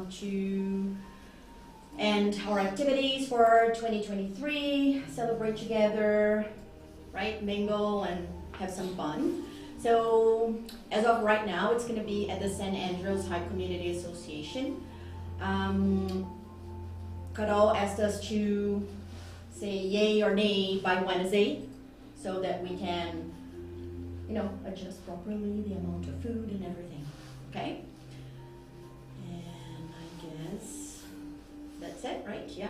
to end our activities for 2023, celebrate together, right? Mingle and have some fun. So as of right now, it's going to be at the San Andreas High Community Association. Carol asked us to say yay or nay by Wednesday so that we can, adjust properly the amount of food and everything, okay? And I guess that's it, right? Yeah.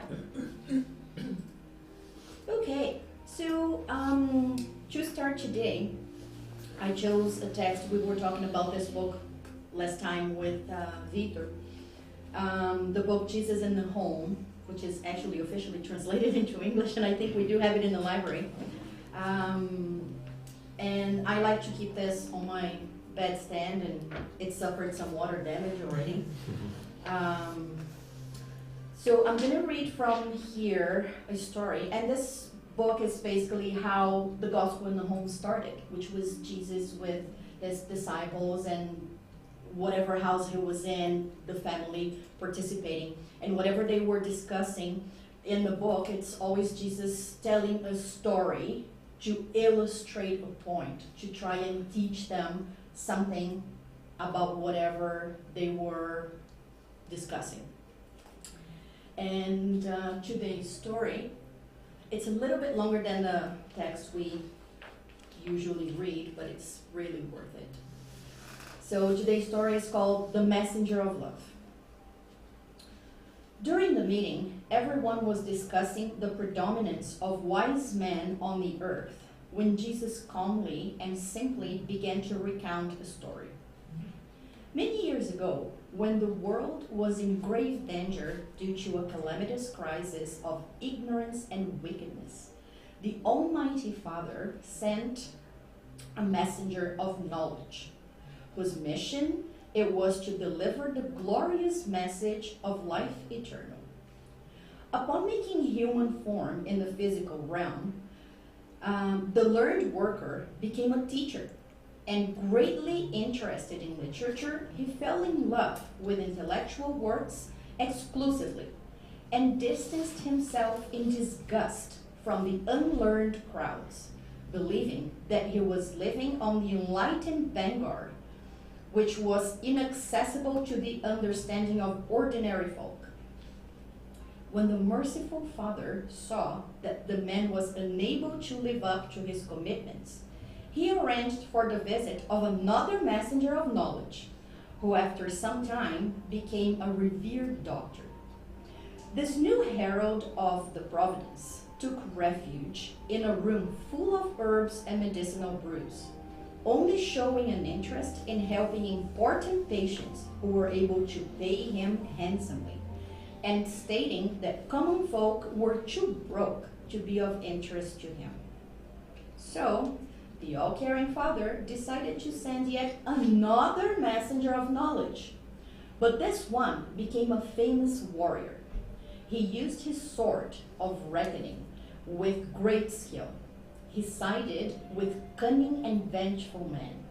Okay, so to start today, I chose a text. We were talking about this book last time with Victor. The book Jesus in the Home, which is actually officially translated into English, and I think we do have it in the library. And I like to keep this on my bedstand, and it suffered some water damage already. So I'm going to read from here a story, and this book is basically how the gospel in the home started, which was Jesus with his disciples and whatever house he was in, the family participating, and whatever they were discussing in the book, it's always Jesus telling a story to illustrate a point, to try and teach them something about whatever they were discussing. And today's story, it's a little bit longer than the text we usually read, but it's really worth it. So today's story is called The Messenger of Love. During the meeting, everyone was discussing the predominance of wise men on the earth when Jesus calmly and simply began to recount a story. Many years ago, when the world was in grave danger due to a calamitous crisis of ignorance and wickedness, the Almighty Father sent a messenger of knowledge, whose mission it was to deliver the glorious message of life eternal. Upon making human form in the physical realm, the learned worker became a teacher, and greatly interested in literature, he fell in love with intellectual works exclusively, and distanced himself in disgust from the unlearned crowds, believing that he was living on the enlightened vanguard, which was inaccessible to the understanding of ordinary folk. When the merciful Father saw that the man was unable to live up to his commitments, he arranged for the visit of another messenger of knowledge, who after some time became a revered doctor. This new herald of the providence took refuge in a room full of herbs and medicinal brews, only showing an interest in helping important patients who were able to pay him handsomely, and stating that common folk were too broke to be of interest to him. So, the all-caring Father decided to send yet another messenger of knowledge, but this one became a famous warrior. He used his sword of reckoning with great skill. He sided with cunning and vengeful men,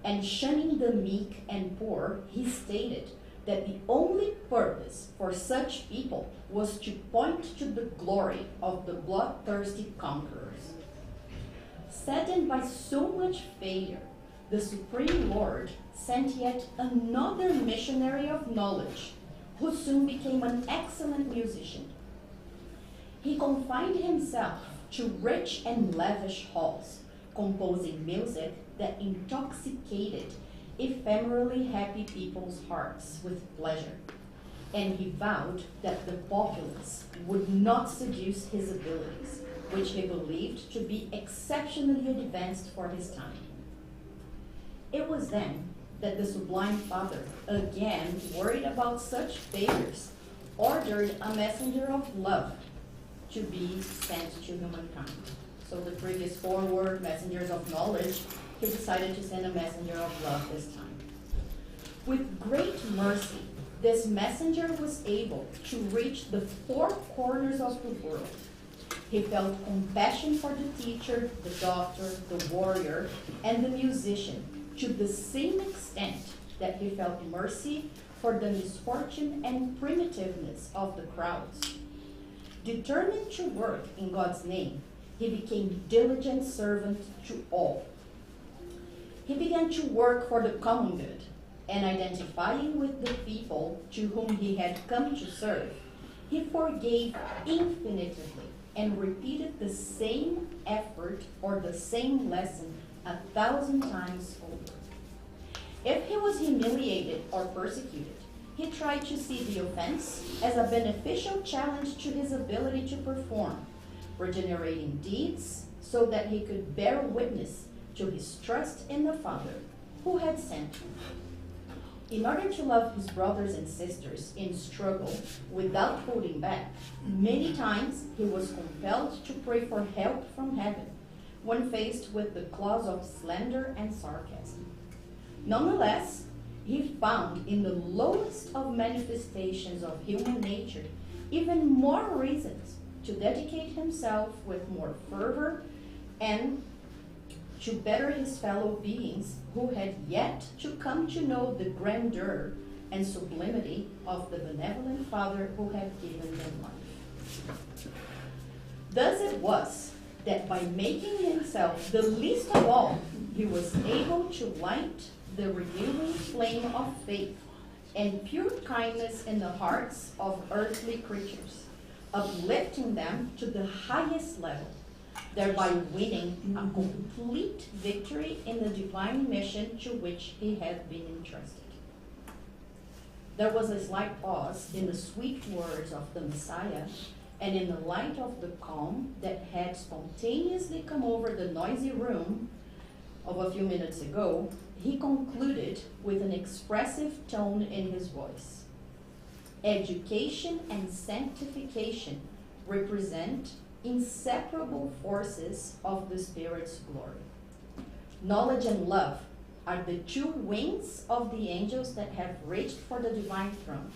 and shunning the meek and poor, he stated that the only purpose for such people was to point to the glory of the bloodthirsty conquerors. Saddened by so much failure, the Supreme Lord sent yet another missionary of knowledge, who soon became an excellent musician. He confined himself to rich and lavish halls, composing music that intoxicated ephemerally happy people's hearts with pleasure, and he vowed that the populace would not seduce his abilities, which he believed to be exceptionally advanced for his time. It was then that the Sublime Father, again worried about such failures, ordered a messenger of love to be sent to humankind. So the previous four were messengers of knowledge. He decided to send a messenger of love this time. With great mercy, this messenger was able to reach the four corners of the world. He felt compassion for the teacher, the doctor, the warrior, and the musician to the same extent that he felt mercy for the misfortune and primitiveness of the crowds. Determined to work in God's name, he became diligent servant to all. He began to work for the common good, and identifying with the people to whom he had come to serve, he forgave infinitely and repeated the same effort or the same lesson 1,000 times over. If he was humiliated or persecuted, he tried to see the offense as a beneficial challenge to his ability to perform, regenerating deeds so that he could bear witness to his trust in the Father who had sent him. In order to love his brothers and sisters in struggle without holding back, many times he was compelled to pray for help from heaven when faced with the claws of slander and sarcasm. Nonetheless, he found in the lowest of manifestations of human nature even more reasons to dedicate himself with more fervor and to better his fellow beings who had yet to come to know the grandeur and sublimity of the benevolent Father who had given them life. Thus it was that by making himself the least of all, he was able to light the renewing flame of faith and pure kindness in the hearts of earthly creatures, uplifting them to the highest level, thereby winning a complete victory in the divine mission to which he had been entrusted. There was a slight pause in the sweet words of the Messiah, and in the light of the calm that had spontaneously come over the noisy room of a few minutes ago, he concluded with an expressive tone in his voice. Education and sanctification represent inseparable forces of the Spirit's glory. Knowledge and love are the two wings of the angels that have reached for the divine throne.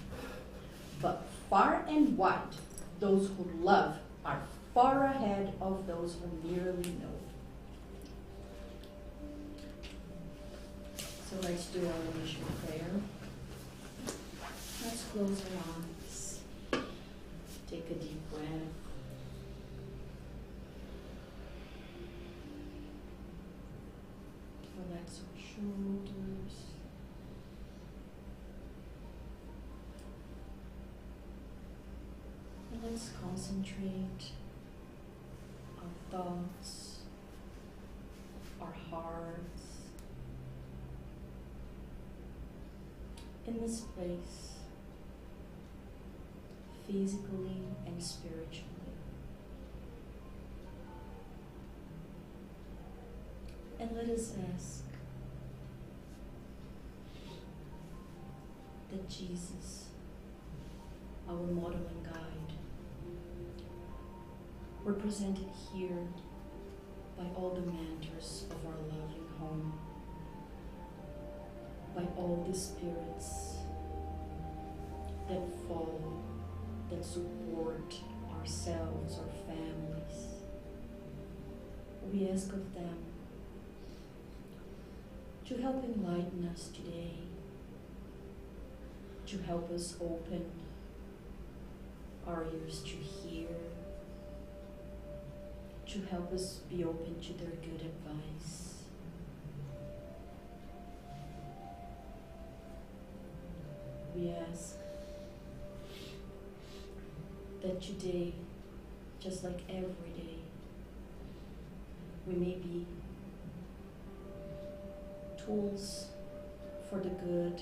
But far and wide, those who love are far ahead of those who merely know. So let's do our initial prayer. Let's close our eyes. Take a deep breath. Relax our shoulders. And let's concentrate our thoughts, our hearts, in this place, physically and spiritually. And let us ask that Jesus, our model and guide, represented here by all the mentors of our loving home, by all the spirits that follow, that support ourselves, our families. We ask of them to help enlighten us today, to help us open our ears to hear, to help us be open to their good advice. We ask that today, just like every day, we may be tools for the good,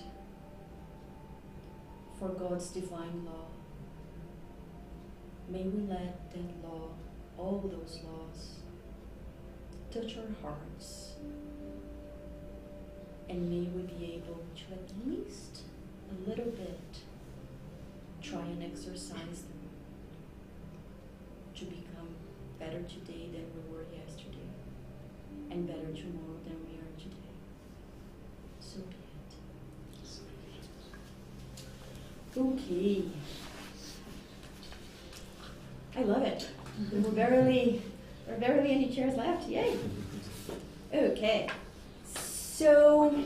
for God's divine law. May we let that law, all those laws, touch our hearts, and may we be able to at least a little bit try and exercise them to become better today than we were yesterday, and better tomorrow than we are today. So be it. Okay. I love it. There were barely any chairs left. Yay. Okay. So,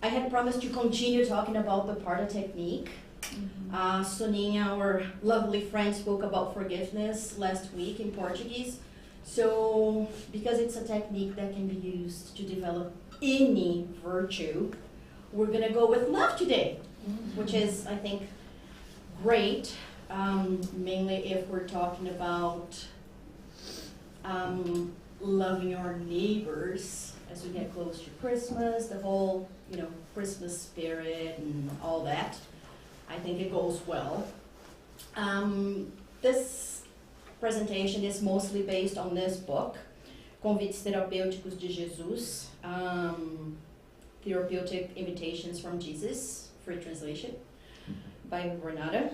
I had promised to continue talking about the Parta technique. Soninha, our lovely friend, spoke about forgiveness last week in Portuguese. So, because it's a technique that can be used to develop any virtue, we're going to go with love today, which is, I think, great, mainly if we're talking about loving our neighbors as we get close to Christmas, the whole, Christmas spirit and all that. I think it goes well. This presentation is mostly based on this book, Convites Terapêuticos de Jesus, Therapeutic Invitations from Jesus, free translation, by Renata.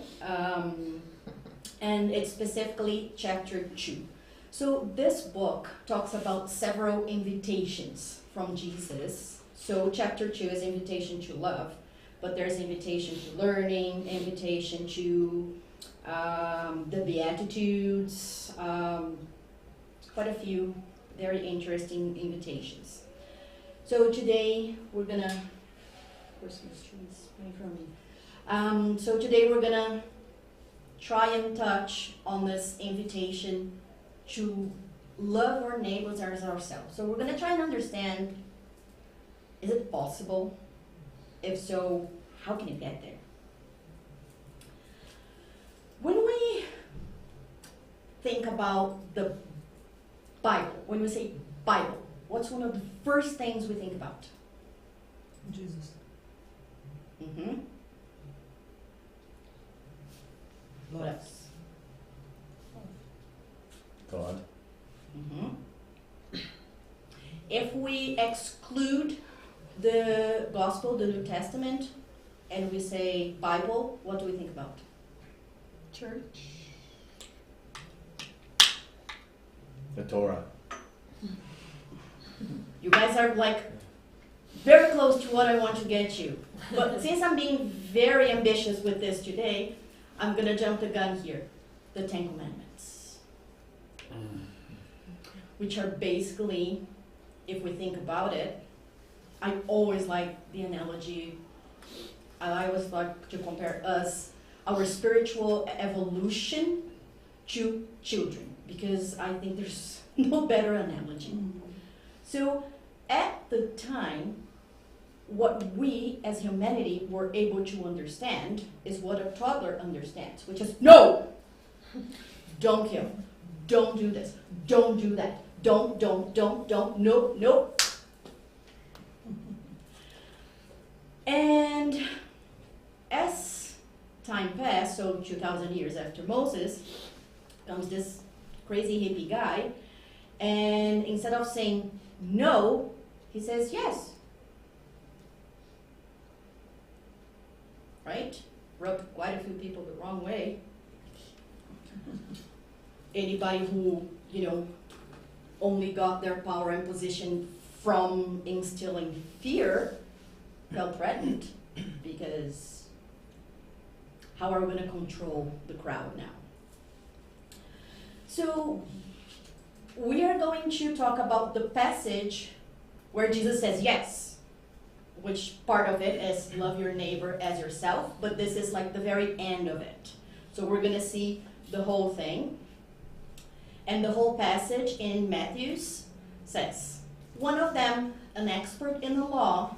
And it's specifically chapter 2. So this book talks about several invitations from Jesus. So chapter 2 is invitation to love, but there's invitation to learning, invitation to the Beatitudes, quite a few very interesting invitations. So today we're gonna, Christmas trees right from me. So today we're gonna try and touch on this invitation to love our neighbors as ourselves. So we're gonna try and understand, is it possible? If so, how can you get there? When we think about the Bible, when we say Bible, what's one of the first things we think about? Jesus. What else? God. If we exclude the Gospel, the New Testament, and we say Bible, what do we think about? Church. The Torah. You guys are like very close to what I want to get you. But since I'm being very ambitious with this today, I'm going to jump the gun here. The Ten Commandments. Which are basically, if we think about it, I always like the analogy, I always like to compare us, our spiritual evolution to children, because I think there's no better analogy. So at the time, what we as humanity were able to understand is what a toddler understands, which is no, don't kill, don't do this, don't do that, don't, no. And as time passed, so 2,000 years after Moses, comes this crazy hippie guy, and instead of saying no, he says yes. Right? Rubbed quite a few people the wrong way. Anybody who, only got their power and position from instilling fear felt threatened, because how are we going to control the crowd now? So we are going to talk about the passage where Jesus says yes, which part of it is love your neighbor as yourself, but this is like the very end of it. So we're going to see the whole thing. And the whole passage in Matthew says, one of them, an expert in the law,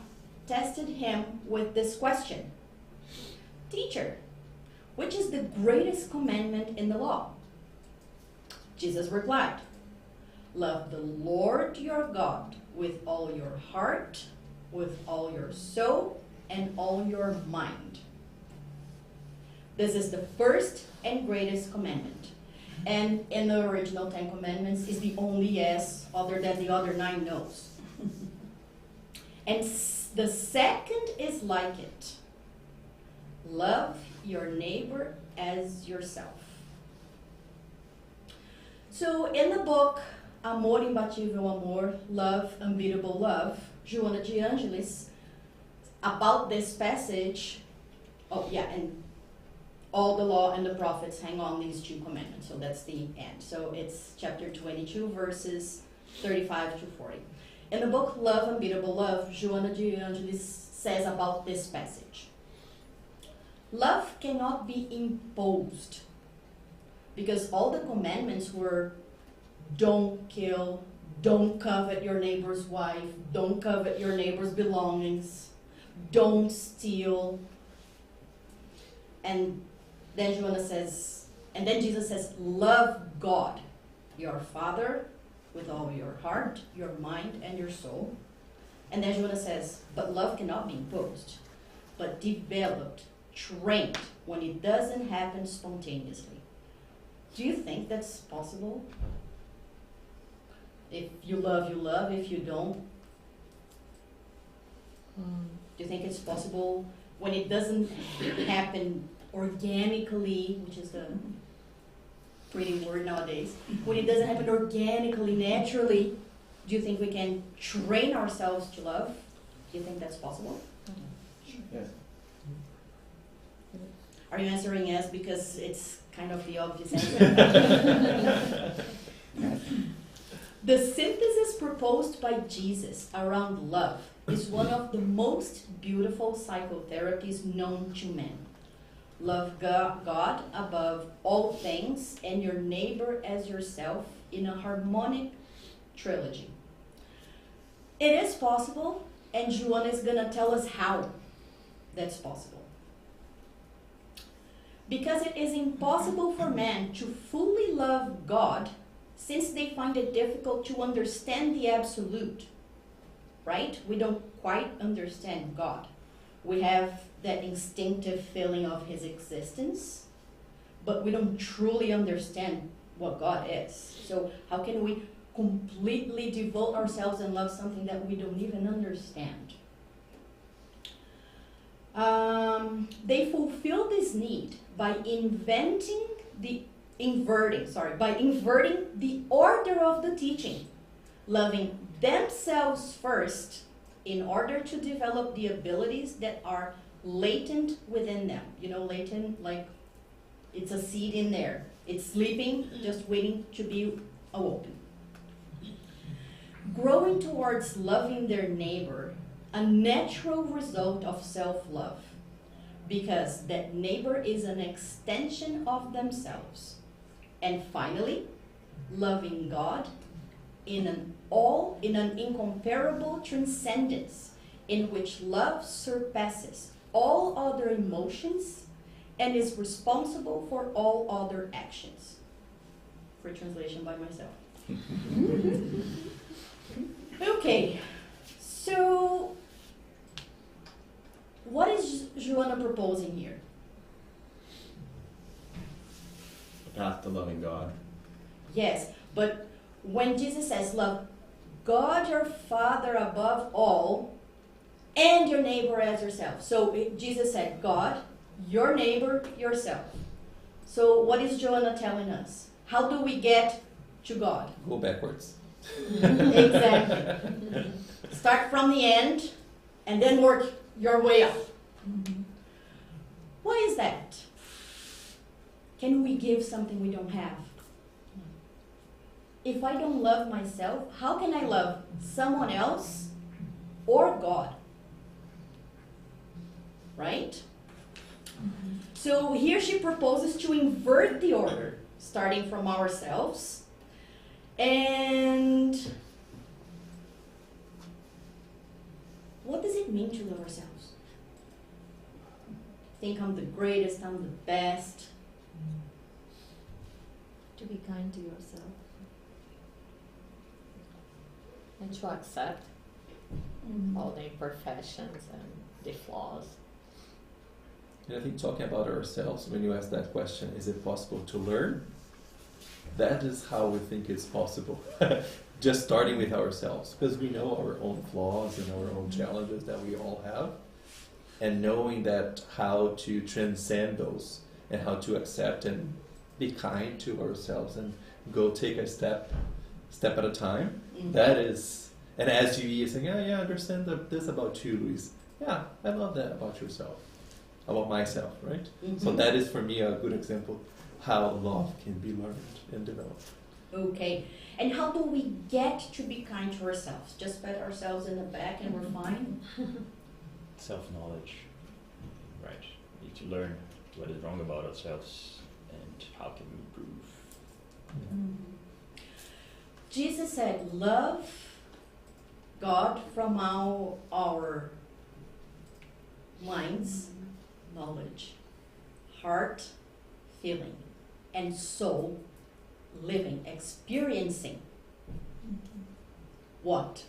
tested him with this question. Teacher, which is the greatest commandment in the law? Jesus replied, love the Lord your God with all your heart, with all your soul, and all your mind. This is the first and greatest commandment. And in the original 10 Commandments is the only yes, other than the other 9 no's. And the second is like it. Love your neighbor as yourself. So in the book, Amor Imbatível Amor, Love, Unbeatable Love, Joana de Angelis, about this passage, and all the law and the prophets hang on these 2 commandments. So that's the end. So it's chapter 22, verses 35 to 40. In the book Love, Unbeatable Love, Joana de Angelis says about this passage. Love cannot be imposed, because all the commandments were don't kill, don't covet your neighbor's wife, don't covet your neighbor's belongings, don't steal. And then Jesus says, love God, your Father, with all your heart, your mind, and your soul. And then Joanna says, but love cannot be imposed, but developed, trained, when it doesn't happen spontaneously. Do you think that's possible? If you love, you love. If you don't, do you think it's possible when it doesn't happen organically, which is the pretty word nowadays, when it doesn't happen organically, naturally, do you think we can train ourselves to love? Do you think that's possible? Yes. Are you answering yes because it's kind of the obvious answer? The synthesis proposed by Jesus around love is one of the most beautiful psychotherapies known to man. Love God above all things and your neighbor as yourself in a harmonic trilogy. It is possible, and Joanna is going to tell us how that's possible. Because it is impossible for man to fully love God since they find it difficult to understand the absolute, right? We don't quite understand God. We have that instinctive feeling of his existence, but we don't truly understand what God is. So how can we completely devote ourselves and love something that we don't even understand? They fulfill this need by inverting the order of the teaching, loving themselves first in order to develop the abilities that are latent within them. You know, latent, like it's a seed in there. It's sleeping, just waiting to be awoken. Growing towards loving their neighbor, a natural result of self-love, because that neighbor is an extension of themselves. And finally, loving God in an incomparable transcendence in which love surpasses all other emotions and is responsible for all other actions. Free translation by myself. Okay, so what is Joanna proposing here? The path to loving God. Yes, but when Jesus says love God your Father above all and your neighbor as yourself. So Jesus said God, your neighbor, yourself. So what is Joanna telling us? How do we get to God? Go backwards. Exactly. Start from the end and then work your way up. Why is that? Can we give something we don't have? If I don't love myself, how can I love someone else or God? Right? So here she proposes to invert the order, starting from ourselves. And what does it mean to love ourselves? Think I'm the greatest, I'm the best. To be kind to yourself. And to accept all the imperfections and the flaws. And I think talking about ourselves, when you ask that question, is it possible to learn? That is how we think it's possible. Just starting with ourselves, because we know our own flaws and our own challenges that we all have, and knowing that how to transcend those and how to accept and be kind to ourselves and go take a step at a time. Mm-hmm. That is, and as you saying, yeah, I understand this about you, Luis. Yeah, I love that about yourself, about myself, right? Mm-hmm. So that is for me a good example how love can be learned and developed. Okay. And how do we get to be kind to ourselves? Just pat ourselves in the back and we're fine? self-knowledge, right? We need to learn what is wrong about ourselves and how can we improve. Jesus said, love God from our minds, knowledge, heart, feeling, and soul, living, experiencing. What?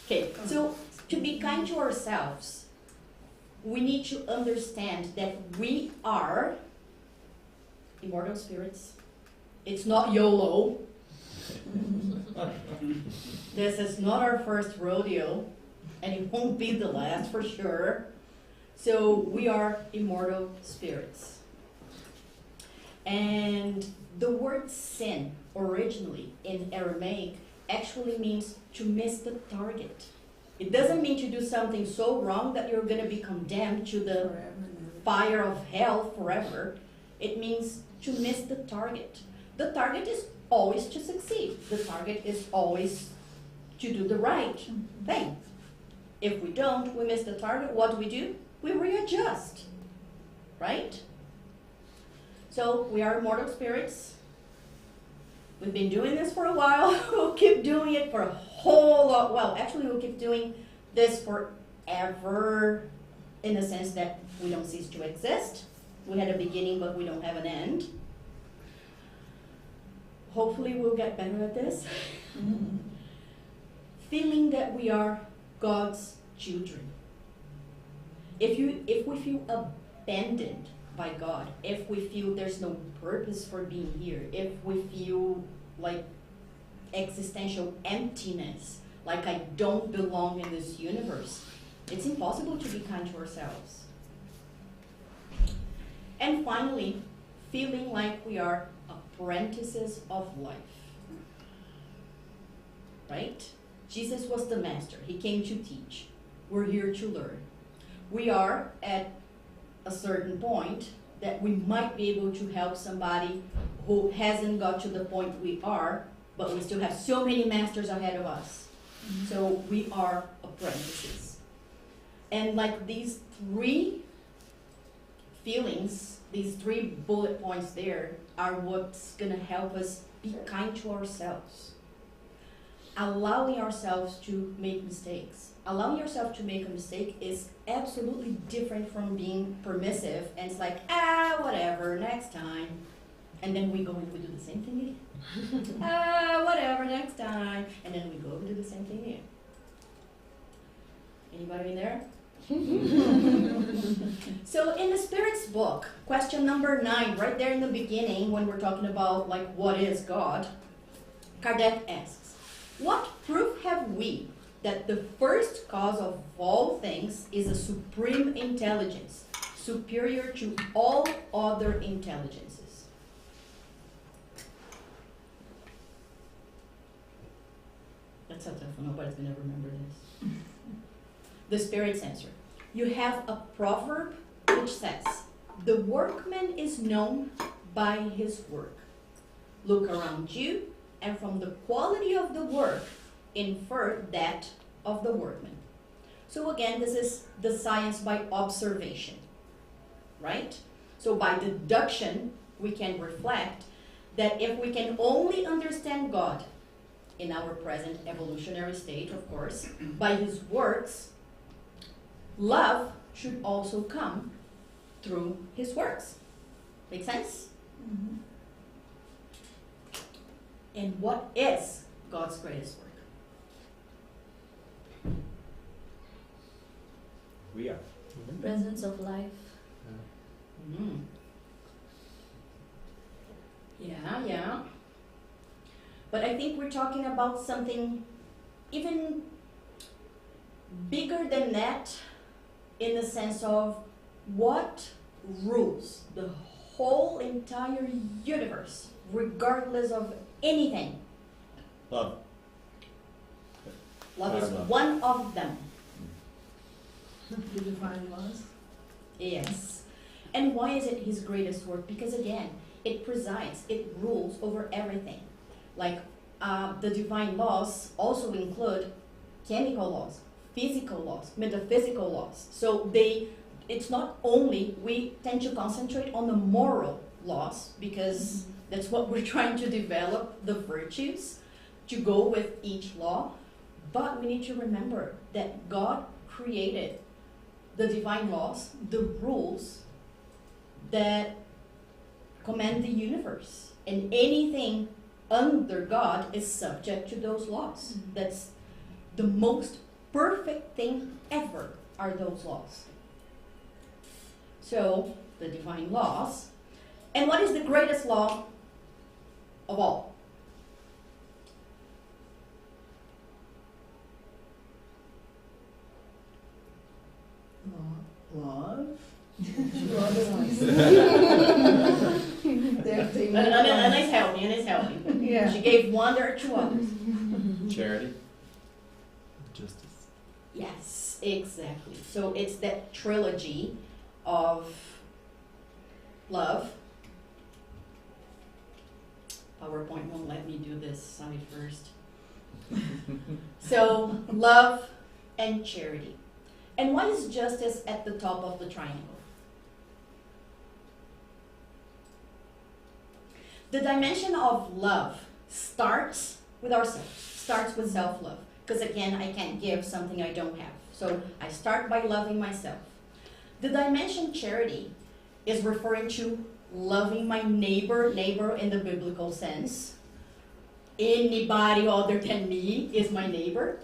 Okay, so to be kind to ourselves, we need to understand that we are immortal spirits. It's not YOLO. This is not our first rodeo, and it won't be the last for sure. So we are immortal spirits. And the word sin, originally in Aramaic, actually means to miss the target. It doesn't mean to do something so wrong that you're going to be condemned to the fire of hell forever. It means to miss the target. The target is always to succeed. The target is always to do the right thing. If we don't, we miss the target. What do? We readjust, right? So we are immortal spirits. We've been doing this for a while. We'll keep doing it for a whole lot. Well, actually, we'll keep doing this forever, in the sense that we don't cease to exist. We had a beginning, but we don't have an end. Hopefully, we'll get better at this. Feeling that we are God's children. If we feel abandoned by God, if we feel there's no purpose for being here, if we feel like existential emptiness, like I don't belong in this universe, it's impossible to be kind to ourselves. And finally, feeling like we are apprentices of life. Right? Jesus was the master. He came to teach. We're here to learn. We are at a certain point that we might be able to help somebody who hasn't got to the point we are, but we still have so many masters ahead of us. So we are apprentices. And like these three feelings, these 3 bullet points there, are what's going to help us be kind to ourselves. Allowing ourselves to make mistakes. Allowing yourself to make a mistake is absolutely different from being permissive and it's like, whatever, next time. And then we go and we do the same thing again. Whatever, next time. And then we go and do the same thing again. Anybody in there? So in the Spirit's book, question number 9, right there in the beginning, when we're talking about like what is God, Kardec asks, what proof have we that the first cause of all things is a supreme intelligence, superior to all other intelligences? That's a tough one. Nobody's going to remember this. The Spirit's answer. You have a proverb which says, the workman is known by his work. Look around you, and from the quality of the work, infer that of the workman. So again, this is the science by observation, right? So by deduction, we can reflect that if we can only understand God in our present evolutionary state, of course, by his works, love should also come through his works. Make sense? Mm-hmm. And what is God's greatest work? We are. Presence of life. Mm. Yeah. But I think we're talking about something even bigger than that, in the sense of what rules the whole entire universe, regardless of anything. Love. Love is Love. one of them. You define laws? Yes. And why is it his greatest work? Because again, it presides, it rules over everything. Like the divine laws also include chemical laws, physical laws, metaphysical laws. So it's not only, we tend to concentrate on the moral laws because that's what we're trying to develop, the virtues to go with each law. But we need to remember that God created the divine laws, the rules that command the universe. And anything under God is subject to those laws. That's the most perfect thing ever, are those laws. So, the divine laws. And what is the greatest law of all? Love. Anna's helping. Yeah. She gave one, there are two others. Charity. Justice. Yes, exactly. So it's that trilogy of love. PowerPoint won't let me do this side first. So, love and charity. And why is justice at the top of the triangle? The dimension of love starts with ourselves, starts with self-love. Because again, I can't give something I don't have. So I start by loving myself. The dimension charity is referring to loving my neighbor in the biblical sense. Anybody other than me is my neighbor.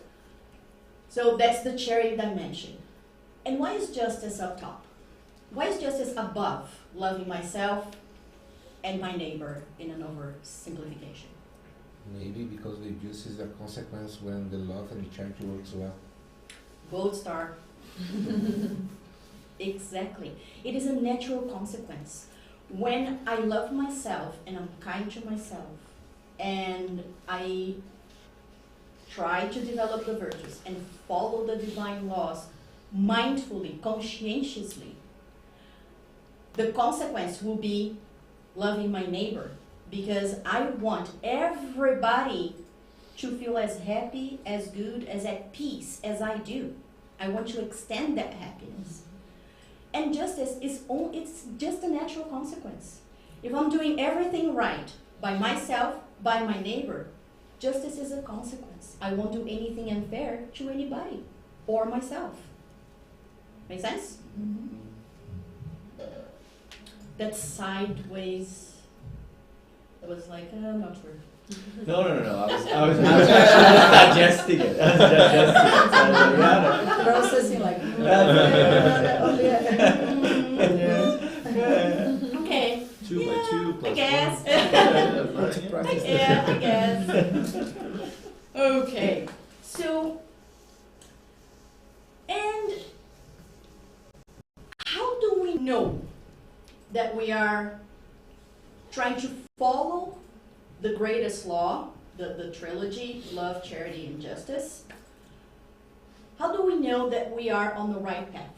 So that's the charity dimension. And why is justice up top? Why is justice above loving myself and my neighbor in an oversimplification? Maybe because the abuse is a consequence when the love and the charity works well. Gold star. Exactly. It is a natural consequence. When I love myself and I'm kind to myself and I try to develop the virtues and follow the divine laws mindfully, conscientiously, the consequence will be loving my neighbor, because I want everybody to feel as happy, as good, as at peace as I do. I want to extend that happiness. And justice it's just a natural consequence. If I'm doing everything right by myself, by my neighbor, justice is a consequence. I won't do anything unfair to anybody or myself. Make sense? That sideways, it was like, I'm not sure. No. I was digesting it. Processing like. Okay. 2 by 2 plus I guess. 1. I guess. Okay. So, and how do we know that we are trying to follow the greatest law, the trilogy, love, charity, and justice? How do we know that we are on the right path?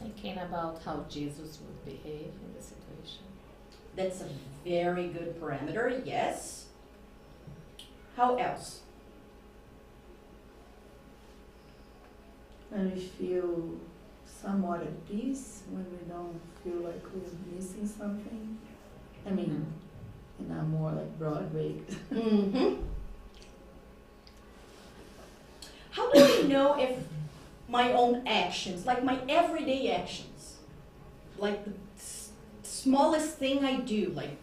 Thinking about how Jesus would behave in the situation. That's a very good parameter, yes. How else? And we feel somewhat at peace when we don't feel like we're missing something. I mean, in a more like broad way. How do we know if my own actions, like my everyday actions, like the smallest thing I do, like,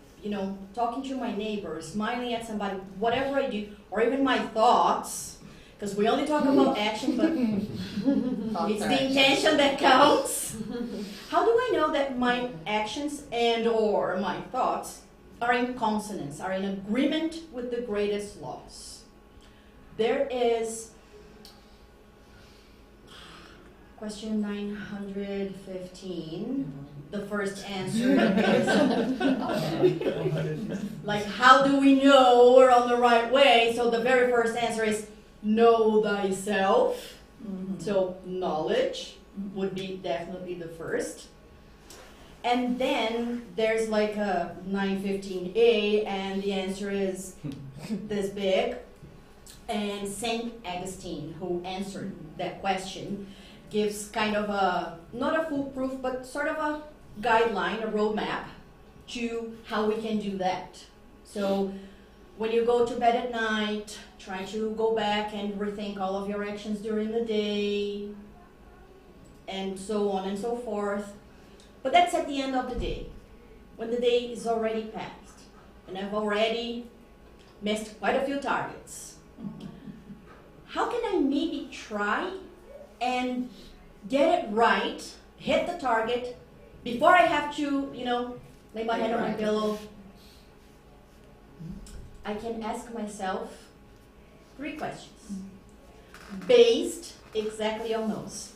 talking to my neighbor, smiling at somebody, whatever I do, or even my thoughts, because we only talk about action, but it's the intention that counts. How do I know that my actions and or my thoughts are in consonance, are in agreement with the greatest laws? There is question 915. The first answer is like, how do we know we're on the right way? So the very first answer is know thyself. So knowledge would be definitely the first. And then there's like a 915A, and the answer is this big. And Saint Augustine, who answered that question, gives kind of a, not a foolproof, but sort of a guideline, a roadmap to how we can do that. So when you go to bed at night, try to go back and rethink all of your actions during the day, and so on and so forth. But that's at the end of the day, when the day is already passed, and I've already missed quite a few targets. How can I maybe try and get it right, hit the target, before I have to, lay my head on my pillow? I can ask myself 3 questions, based exactly on those.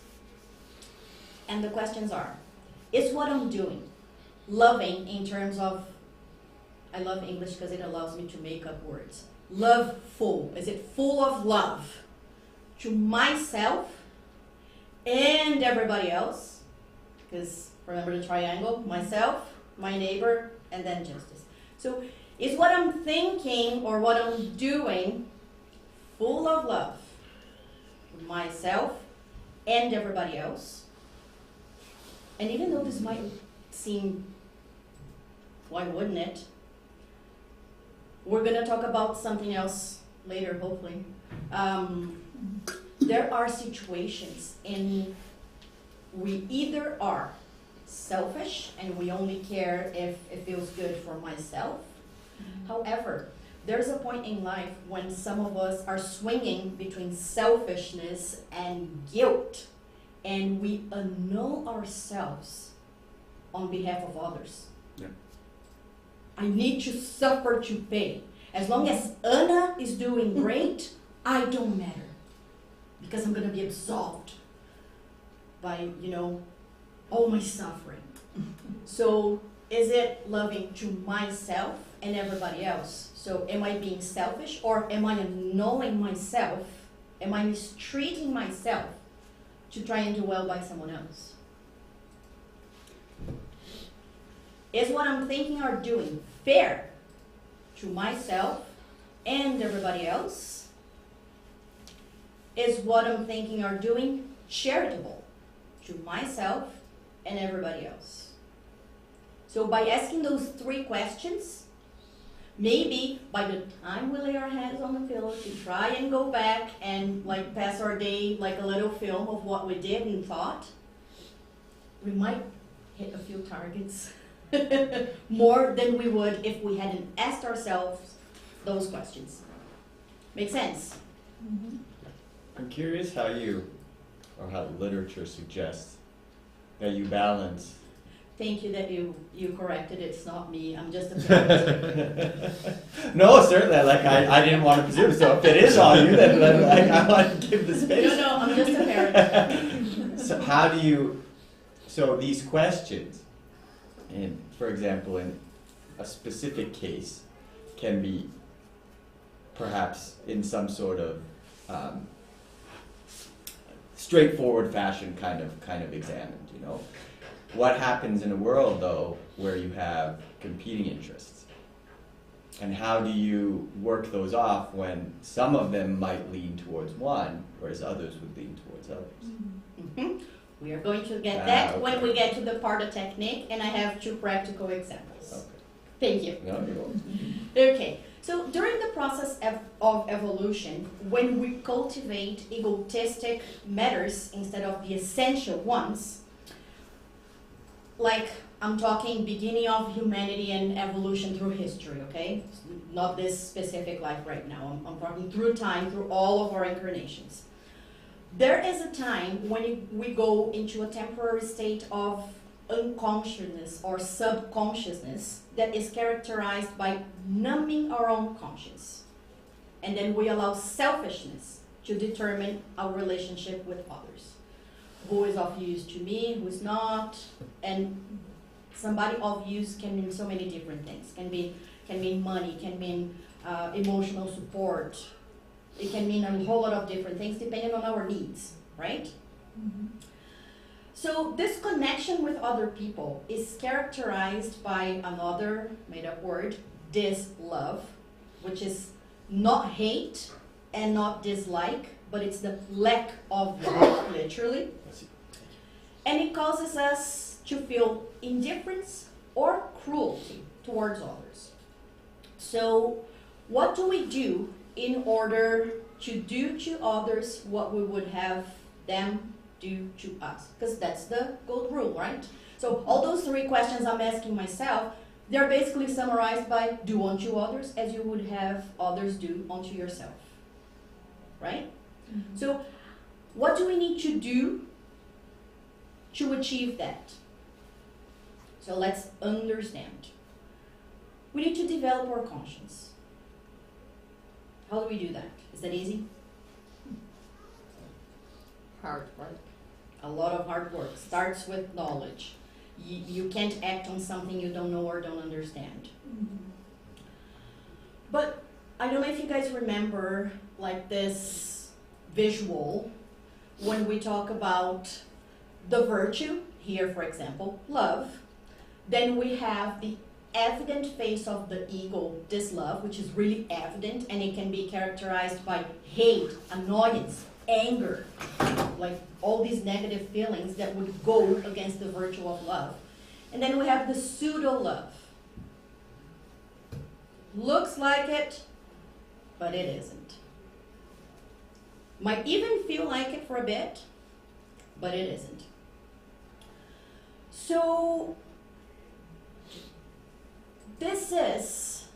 And the questions are, is what I'm doing loving in terms of, I love English because it allows me to make up words. Loveful, is it full of love to myself and everybody else? Because remember the triangle, myself, my neighbor, and then justice. So is what I'm thinking or what I'm doing full of love to myself and everybody else? And even though this might seem, why wouldn't it? We're going to talk about something else later, hopefully. There are situations in we either are selfish and we only care if it feels good for myself. However, there's a point in life when some of us are swinging between selfishness and guilt, and we annul ourselves on behalf of others. Yeah. I need to suffer to pay. As long as Anna is doing great, I don't matter. Because I'm going to be absolved by, all my suffering. So is it loving to myself and everybody else? So am I being selfish, or am I annulling myself? Am I mistreating myself to try and do well by someone else? Is what I'm thinking or doing fair to myself and everybody else? Is what I'm thinking or doing charitable to myself and everybody else? So by asking those 3 questions, maybe by the time we lay our heads on the pillow to try and go back and pass our day like a little film of what we did and thought, we might hit a few targets more than we would if we hadn't asked ourselves those questions. Make sense? Mm-hmm. I'm curious how how literature suggests that you balance. Thank you that you corrected it. It's not me. I'm just a parent. No, certainly. I didn't want to presume. So if it is on you, then I want to give the space. No, I'm just a parent. So how do you? So these questions, for example, in a specific case, can be perhaps in some sort of straightforward fashion, kind of examined. What happens in a world, though, where you have competing interests? And how do you work those off when some of them might lean towards one, whereas others would lean towards others? Mm-hmm. We are going to get that okay. when we get to the part of technique, and I have 2 practical examples. Okay. Thank you. No, you're welcome. Okay, so during the process of evolution, when we cultivate egotistic matters instead of the essential ones, like I'm talking beginning of humanity and evolution through history, okay? Not this specific life right now. I'm talking through time, through all of our incarnations. There is a time when we go into a temporary state of unconsciousness or subconsciousness that is characterized by numbing our own conscience. And then we allow selfishness to determine our relationship with others. Who is of use to me, who is not, and somebody of use can mean so many different things. Can mean money, can mean emotional support. It can mean a whole lot of different things depending on our needs, right? Mm-hmm. So this connection with other people is characterized by another made-up word, dislove, which is not hate and not dislike, but it's the lack of love, literally. And it causes us to feel indifference or cruelty towards others. So what do we do in order to do to others what we would have them do to us? Because that's the gold rule, right? So all those three questions I'm asking myself, they're basically summarized by do unto others as you would have others do unto yourself, right? Mm-hmm. So what do we need to do to achieve that? So let's understand. We need to develop our conscience. How do we do that? Is that easy? Hard work. A lot of hard work. Starts with knowledge. You can't act on something you don't know or don't understand. Mm-hmm. But I don't know if you guys remember like this visual when we talk about the virtue, here for example, love. Then we have the evident face of the ego, dislove, which is really evident, and it can be characterized by hate, annoyance, anger, like all these negative feelings that would go against the virtue of love. And then we have the pseudo-love. Looks like it, but it isn't. Might even feel like it for a bit, but it isn't. So this is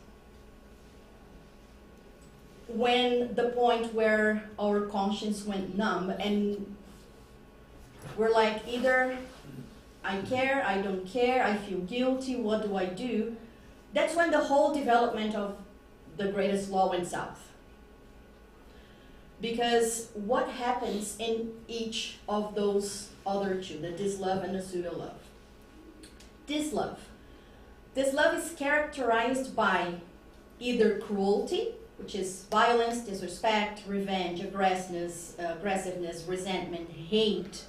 when the point where our conscience went numb and we're like, either I care, I don't care, I feel guilty, what do I do? That's when the whole development of the greatest law went south. Because what happens in each of those other two, the dislove and the pseudo-love? Dislove. Dislove is characterized by either cruelty, which is violence, disrespect, revenge, aggressiveness, resentment, hate.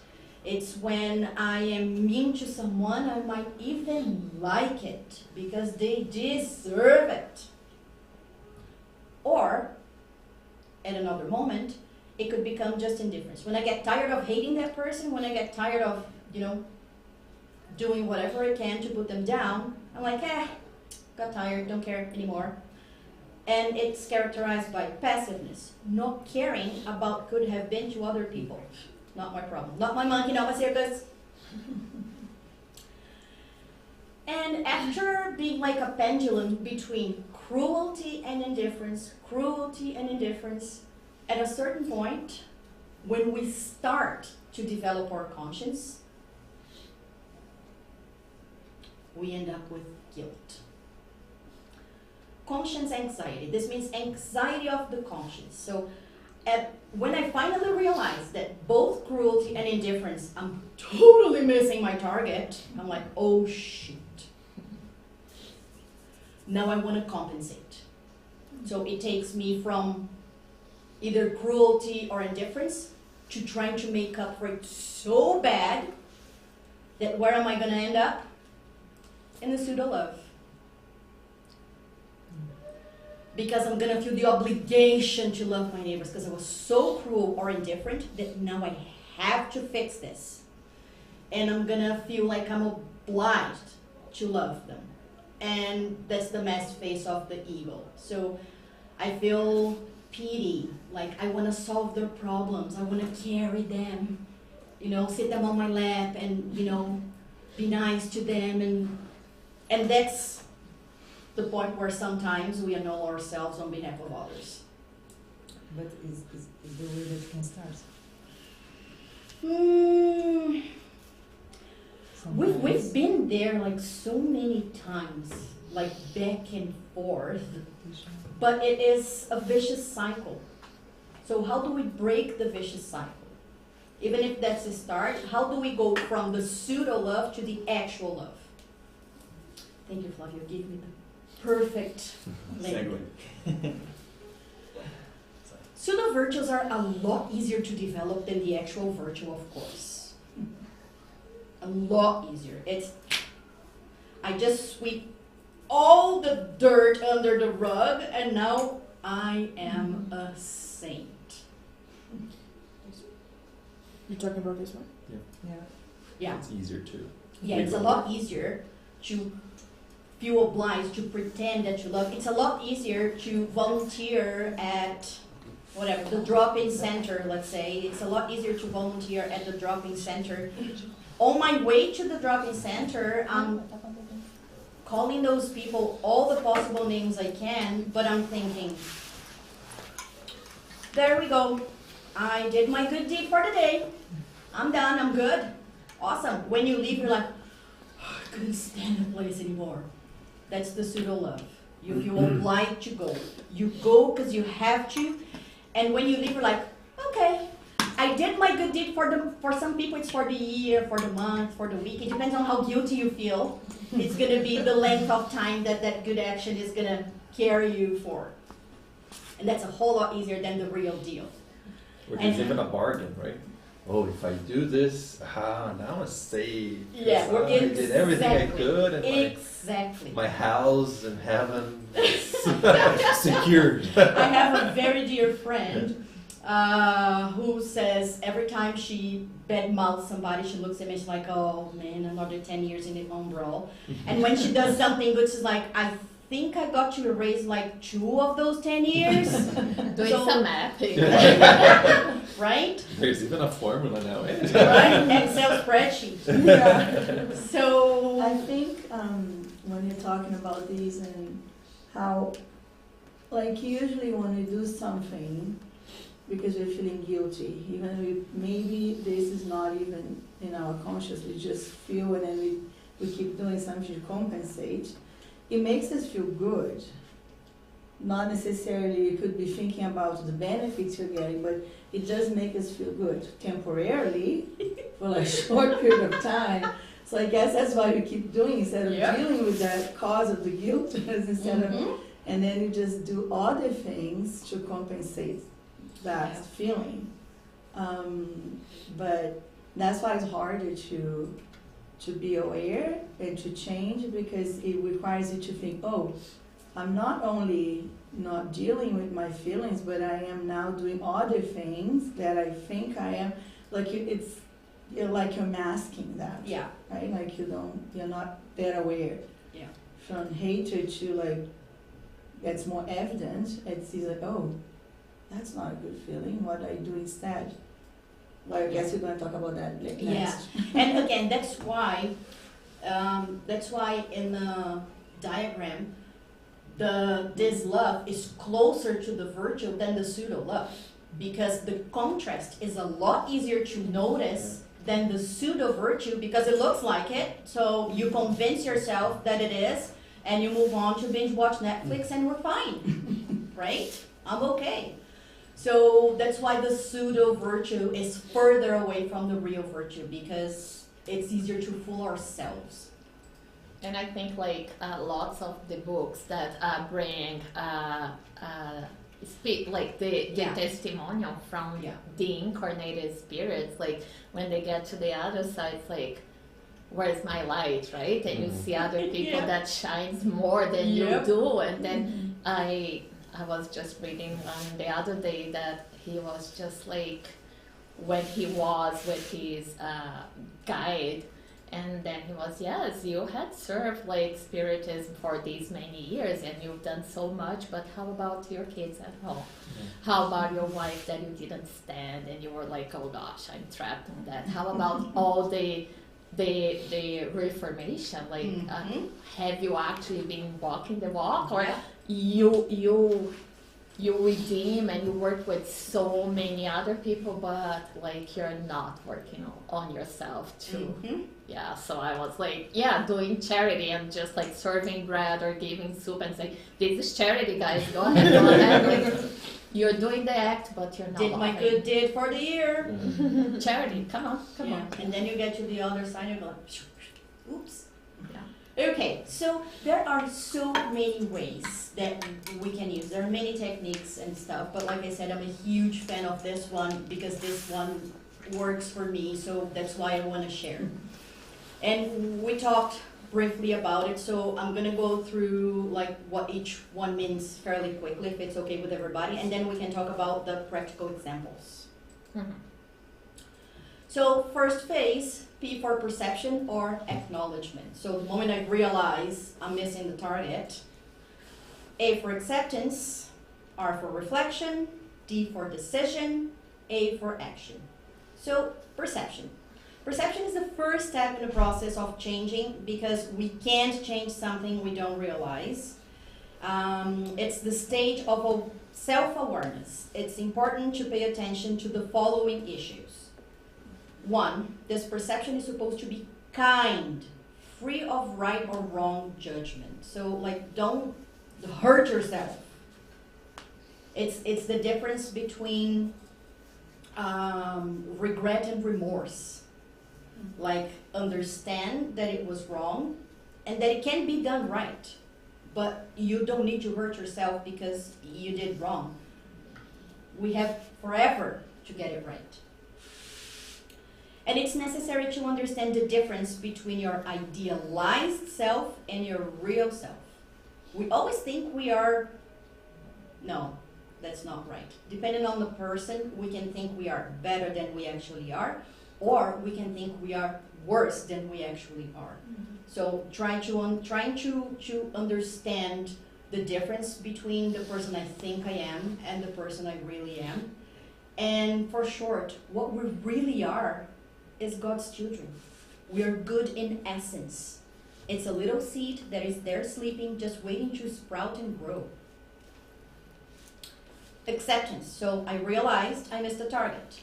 It's when I am mean to someone, I might even like it because they deserve it. Or, at another moment, it could become just indifference. When I get tired of hating that person, when I get tired of, doing whatever I can to put them down, I'm like, got tired, don't care anymore. And it's characterized by passiveness, not caring about could have been to other people. Not my problem. Not my monkey, not my circus. And after being like a pendulum between cruelty and indifference, at a certain point, when we start to develop our conscience, we end up with guilt. Conscience anxiety. This means anxiety of the conscience. So when I finally realized that both cruelty and indifference, I'm totally missing my target, I'm like, oh shit. Now I want to compensate. So it takes me from either cruelty or indifference to trying to make up for it so bad that where am I going to end up? In the pseudo-love. Because I'm going to feel the obligation to love my neighbors because I was so cruel or indifferent that now I have to fix this. And I'm going to feel like I'm obliged to love them. And that's the masked face of the ego. So I feel pity, like I want to solve their problems. I want to carry them, sit them on my lap and, be nice to them. And that's the point where sometimes we annul ourselves on behalf of others. But is the way that can start? We've been there like so many times, like back and forth, but it is a vicious cycle. So how do we break the vicious cycle? Even if that's a start, how do we go from the pseudo-love to the actual love? Thank you, Flavio. Give me the perfect link. Pseudo-virtues are a lot easier to develop than the actual virtue, of course. a lot easier. I just sweep all the dirt under the rug, and now I am a saint. You talking about this one? Yeah. Yeah. It's easier too. Yeah, it's a lot easier to feel obliged to pretend that you love. It's a lot easier to volunteer at whatever, the drop-in center, let's say. It's a lot easier to volunteer at the drop-in center. On my way to the drop-in center, I'm calling those people all the possible names I can, but I'm thinking, there we go. I did my good deed for the day. I'm done, I'm good. Awesome. When you leave, you're like, oh, I couldn't stand the place anymore. That's the pseudo-love. You feel obliged to go. You go because you have to, and when you leave, you're like, okay, I did my good deed for some people, it's for the year, for the month, for the week. It depends on how guilty you feel. It's going to be the length of time that good action is going to carry you for. And that's a whole lot easier than the real deal. Which is even a bargain, right? Oh, if I do this, now I'm saved. Yeah, I did everything I could, and exactly. my house in heaven is secured. I have a very dear friend who says every time she badmouths somebody, she looks at me and she's like, oh man, another 10 years in the umbrella. And when she does something good, she's like, I think I got to erase like 2 of those 10 years. Doing some mapping. Right? There's even a formula now, eh? Right? Excel spreadsheet. Yeah. So I think when you're talking about these and how, like usually when we do something because we're feeling guilty, even if maybe this is not even in our conscious, we just feel it and we keep doing something to compensate, it makes us feel good. Not necessarily you could be thinking about the benefits you're getting, but it does make us feel good temporarily for like a short period of time. So I guess that's why we keep doing instead of dealing with that cause of the guilt instead of, and then you just do other things to compensate that feeling. But that's why it's harder to be aware and to change, because it requires you to think, oh, I'm not only not dealing with my feelings, but I am now doing other things that I think I am. Like you're like you're masking that. yeah. Right? Like you're not that aware. Yeah. From hatred to like, that's more evident. It's like, oh, that's not a good feeling. What do I do instead? Well, I guess we're going to talk about that next. Yeah. And again, that's why in the diagram, this love is closer to the virtue than the pseudo love, because the contrast is a lot easier to notice than the pseudo virtue, because it looks like it. So you convince yourself that it is, and you move on to binge watch Netflix, and we're fine, right? I'm okay. So that's why the pseudo virtue is further away from the real virtue, because it's easier to fool ourselves. And I think like lots of the books that bring speak like the testimonial from the incarnated spirits, like when they get to the other side, it's like, where's my light, right? And you see other people that shines more than you do. And then I was just reading the other day that he was just like, when he was with his guide, and then he was, yes, you had served like Spiritism for these many years and you've done so much, but how about your kids at home? How about your wife that you didn't stand and you were like, oh gosh, I'm trapped in that? How about all the reformation? Like, have you actually been walking the walk, or you redeem and you work with so many other people, but like you're not working on yourself too? Yeah, so I was like, doing charity and just like serving bread or giving soup and saying, this is charity, guys, go ahead. Like, you're doing the act, but you're not. Did my good deed for the year. Charity, come on. And then you get to the other side and you go like, oops. Okay, so there are so many ways that we can use. There are many techniques and stuff, but like I said, I'm a huge fan of this one because this one works for me, so that's why I want to share. And we talked briefly about it, so I'm gonna go through like what each one means fairly quickly, if it's okay with everybody, and then we can talk about the practical examples. Mhm. So first phase, P for perception or acknowledgement. So the moment I realize I'm missing the target, A for acceptance, R for reflection, D for decision, A for action. So perception. Perception is the first step in the process of changing because we can't change something we don't realize. It's the stage of self-awareness. It's important to pay attention to the following issues. One, this perception is supposed to be kind, free of right or wrong judgment. So like, don't hurt yourself. It's the difference between regret and remorse. Like, understand that it was wrong and that it can be done right, but you don't need to hurt yourself because you did wrong. We have forever to get it right. And it's necessary to understand the difference between your idealized self and your real self. We always think we are, no, that's not right. Depending on the person, we can think we are better than we actually are, or we can think we are worse than we actually are. So trying to understand the difference between the person I think I am and the person I really am. And for short, what we really are is God's children. We are good in essence. It's a little seed that is there sleeping, just waiting to sprout and grow. Acceptance. So I realized I missed the target.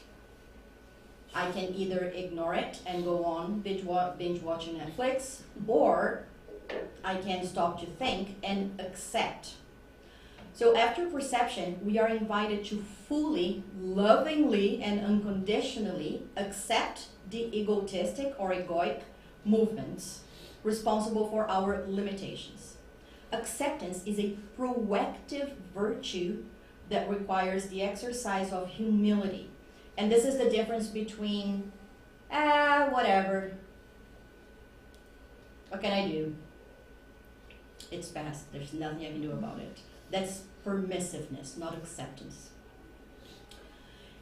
I can either ignore it and go on binge watching Netflix, or I can stop to think and accept. So after perception, we are invited to fully, lovingly, and unconditionally accept the egotistic or egoic movements responsible for our limitations. Acceptance is a proactive virtue that requires the exercise of humility. And this is the difference between, whatever. What can I do? It's past. There's nothing I can do about it. That's permissiveness, not acceptance.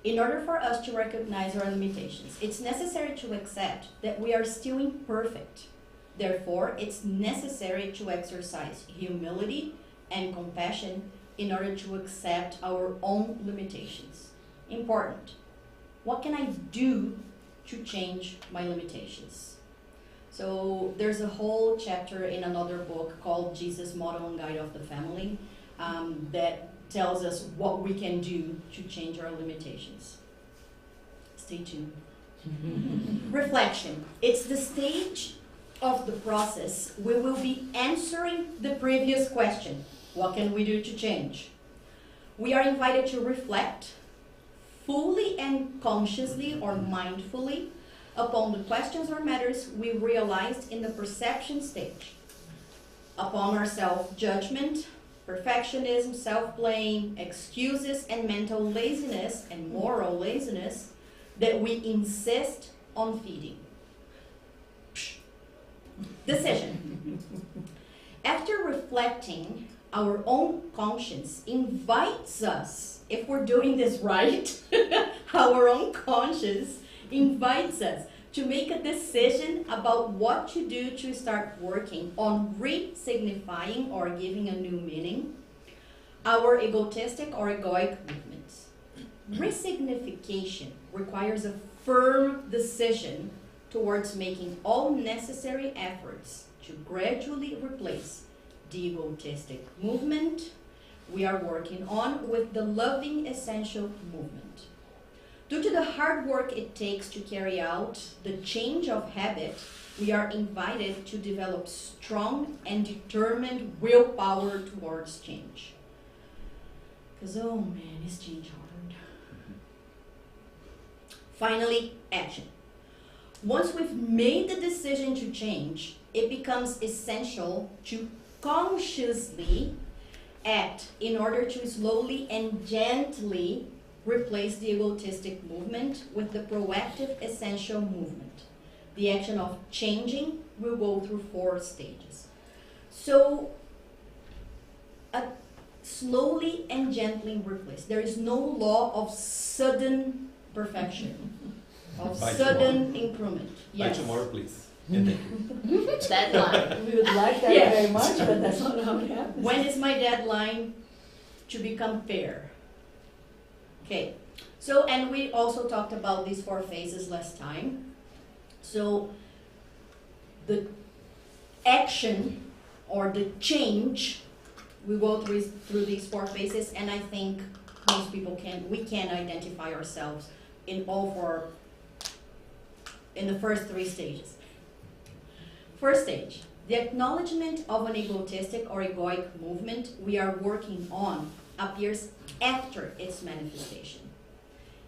In order for us to recognize our limitations, it's necessary to accept that we are still imperfect. Therefore, it's necessary to exercise humility and compassion in order to accept our own limitations. Important. What can I do to change my limitations? So there's a whole chapter in another book called Jesus Model and Guide of the Family that tells us what we can do to change our limitations. Stay tuned. Reflection. It's the stage of the process we will be answering the previous question. What can we do to change? We are invited to reflect fully and consciously or mindfully upon the questions or matters we realized in the perception stage, upon our self-judgment, perfectionism, self-blame, excuses, and mental laziness and moral laziness that we insist on feeding. Decision. After reflecting, our own conscience invites us, if we're doing this right, our own conscience invites us to make a decision about what to do to start working on re-signifying or giving a new meaning our egotistic or egoic movements. Resignification requires a firm decision towards making all necessary efforts to gradually replace the egotistic movement we are working on with the loving essential movement. Due to the hard work it takes to carry out the change of habit, we are invited to develop strong and determined willpower towards change. Because, oh man, is change hard. Finally, action. Once we've made the decision to change, it becomes essential to consciously act in order to slowly and gently replace the egotistic movement with the proactive essential movement. the action of changing will go through 4 stages. So, slowly and gently replace. There is no law of sudden perfection, of By sudden improvement. By Yes. tomorrow, please. And thank you. Deadline. We would like that Yes. very much, but that's not how it happens. When is my deadline to become fair? Okay. So, and we also talked about these 4 phases last time. So, the action or the change, we go through these 4 phases, and I think most people we can identify ourselves in all 4, in the first 3 stages. First stage, the acknowledgement of an egotistic or egoic movement we are working on appears after its manifestation.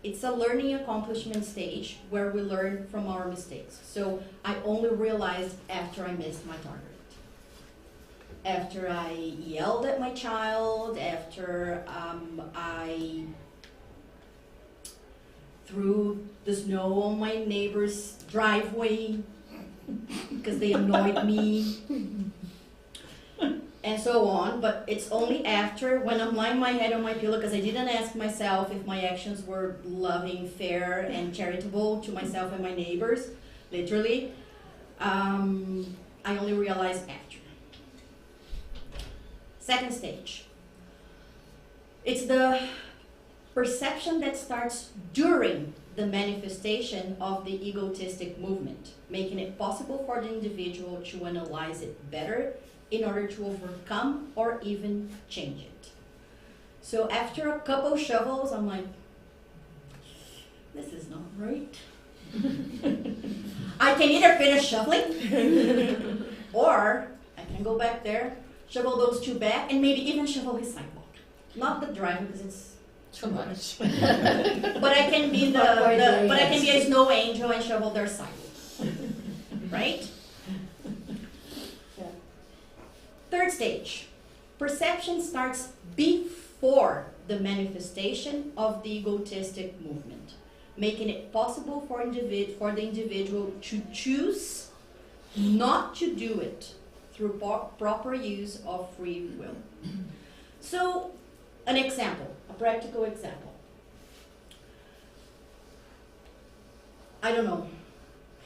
It's a learning accomplishment stage where we learn from our mistakes. So I only realized after I missed my target. After I yelled at my child, after I threw the snow on my neighbor's driveway because they annoyed me, and so on. But it's only after, when I'm lying my head on my pillow, because I didn't ask myself if my actions were loving, fair, and charitable to myself and my neighbors, literally, I only realized after. Second stage. It's the perception that starts during the manifestation of the egotistic movement, making it possible for the individual to analyze it better in order to overcome or even change it. So after a couple shovels, I'm like, this is not right. I can either finish shoveling, or I can go back there, shovel those 2 back, and maybe even shovel his sidewalk. Not the driveway, because it's Too much. but I can be but I can be a snow angel and shovel their sidewalks. Right? Yeah. Third stage. Perception starts before the manifestation of the egotistic movement, making it possible for the individual to choose not to do it through proper use of free will. So, an example. A practical example. I don't know.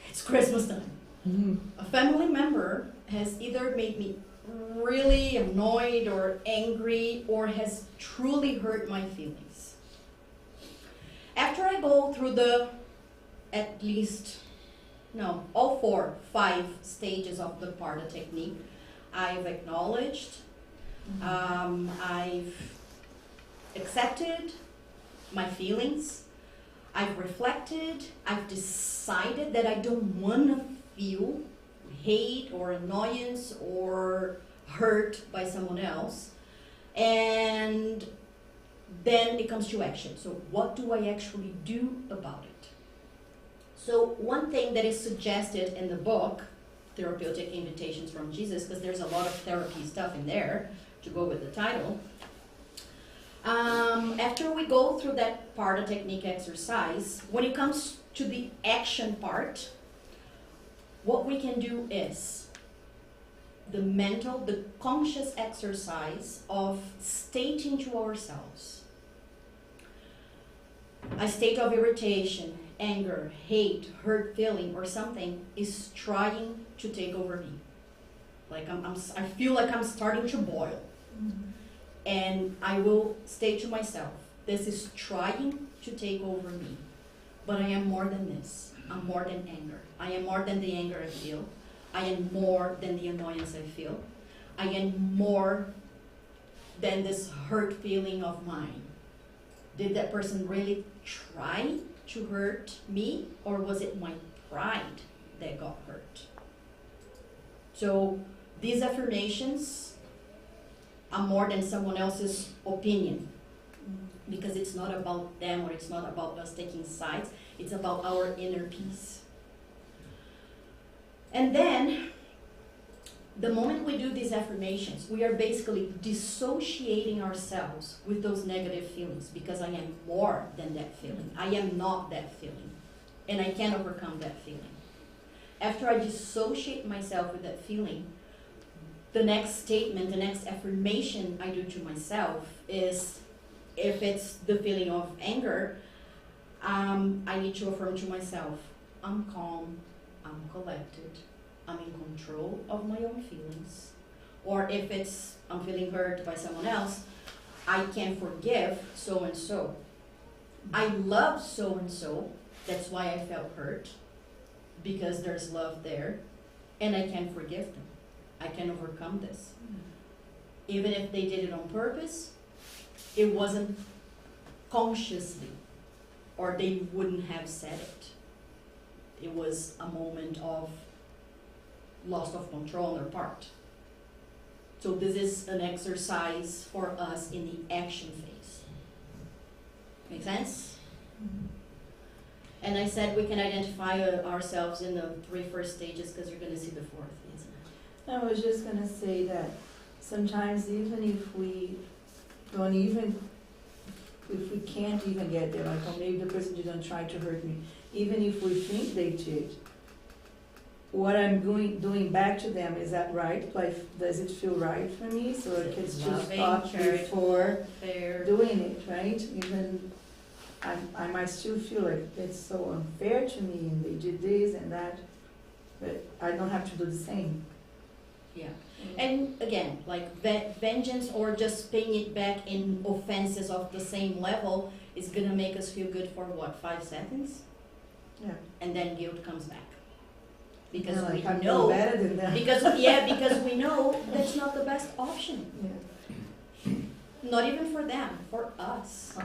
It's Christmas time. A family member has either made me really annoyed or angry or has truly hurt my feelings. After I go through all 4, 5 stages of the Parda technique, I've acknowledged, I've accepted my feelings, I've reflected, I've decided that I don't want to feel hate or annoyance or hurt by someone else, and then it comes to action. So what do I actually do about it? So one thing that is suggested in the book, Therapeutic Invitations from Jesus, because there's a lot of therapy stuff in there to go with the title. After we go through that Parda technique exercise, when it comes to the action part, what we can do is the conscious exercise of stating to ourselves a state of irritation, anger, hate, hurt feeling, or something is trying to take over me. Like I feel like I'm starting to boil. And I will state to myself, this is trying to take over me. But I am more than this. I'm more than anger. I am more than the anger I feel. I am more than the annoyance I feel. I am more than this hurt feeling of mine. Did that person really try to hurt me, or was it my pride that got hurt? So these affirmations are more than someone else's opinion, because it's not about them or it's not about us taking sides. It's about our inner peace. And then, the moment we do these affirmations, we are basically dissociating ourselves with those negative feelings, because I am more than that feeling. I am not that feeling. And I can overcome that feeling. after I dissociate myself with that feeling, the next statement, the next affirmation I do to myself is, if it's the feeling of anger, I need to affirm to myself, I'm calm, I'm collected, I'm in control of my own feelings. Or if it's, I'm feeling hurt by someone else, I can forgive so-and-so. I love so-and-so, that's why I felt hurt, because there's love there, and I can forgive them. I can overcome this. Even if they did it on purpose, it wasn't consciously, or they wouldn't have said it. It was a moment of loss of control on their part. So this is an exercise for us in the action phase. Make sense? And I said we can identify ourselves in the 3 first stages, because you're going to see the 4th, isn't it? I was just gonna say that sometimes even if we don't even, if we can't even get there, like, oh, maybe the person didn't try to hurt me, even if we think they did, what I'm doing back to them, is that right? Like, does it feel right for me? So I can still Loving, stop before fair. doing it, right? Even I might still feel like it's so unfair to me, and they did this and that, but I don't have to do the same. Yeah. And again, like vengeance or just paying it back in offenses of the same level is gonna make us feel good for what, 5 seconds? Yeah. And then guilt comes back. Because Yeah, we like, I'm know, better than that. because we know that's not the best option. Yeah. Not even for them, for us.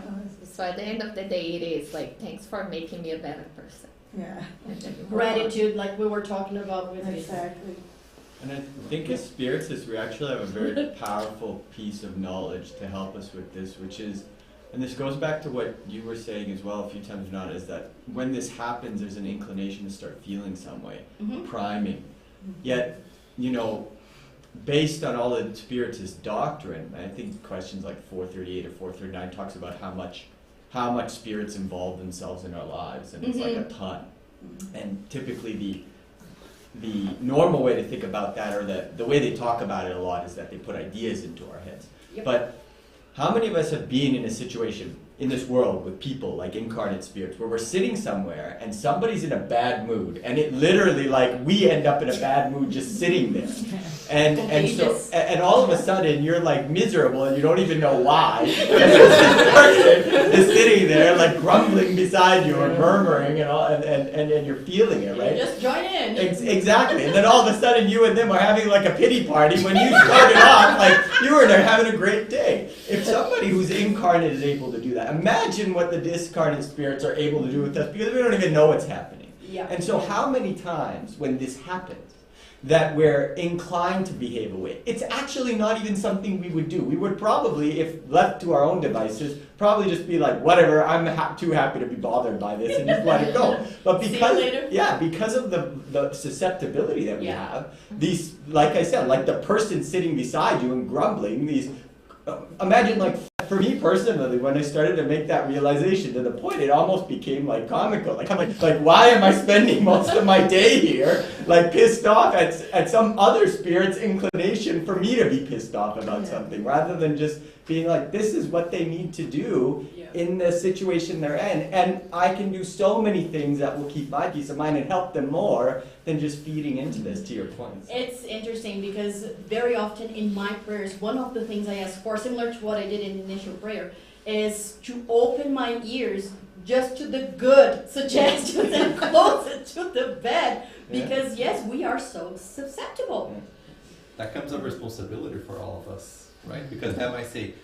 So at the end of the day, it is like, thanks for making me a better person. Yeah. And then you move on. Gratitude, like we were talking about with Exactly. And I think as spiritists, we actually have a very powerful piece of knowledge to help us with this, which is, and this goes back to what you were saying as well a few times, Renata, is that when this happens, there's an inclination to start feeling some way, priming. Yet, you know, based on all the Spiritist doctrine, I think questions like 438 or 439 talks about how much spirits involve themselves in our lives, and it's like a ton. And typically the normal way to think about that, or the way they talk about it a lot, is that they put ideas into our heads. Yep. But how many of us have been in a situation in this world with people like incarnate spirits where we're sitting somewhere and somebody's in a bad mood, and it literally, like, we end up in a bad mood just sitting there, and all of a sudden you're like miserable and you don't even know why, and this person is sitting there like grumbling beside you or murmuring and all, and you're feeling it, right? You just join in. Exactly, and then all of a sudden you and them are having like a pity party when you started off like you were there having a great day. If somebody who's incarnate is able to do that, imagine what the discarnate spirits are able to do with us, because we don't even know what's happening. Yeah. And so how many times when this happens that we're inclined to behave away, it's actually not even something we would do. We would probably, if left to our own devices, probably just be like, whatever, I'm too happy to be bothered by this, and just let it go. But because of the susceptibility that we have, these, like I said, like the person sitting beside you and grumbling, these, imagine, like, for me personally, when I started to make that realization, to the point it almost became like comical. Like, I'm like, why am I spending most of my day here, like pissed off at some other spirit's inclination for me to be pissed off about something, rather than just being like, this is what they need to do in the situation they're in, and I can do so many things that will keep my peace of mind and help them more than just feeding into this, to your point. It's interesting because very often in my prayers, one of the things I ask for, similar to what I did in initial prayer, is to open my ears just to the good suggestions and close it to the bad, because yes, we are so susceptible. That comes a responsibility for all of us, right? Because that might say,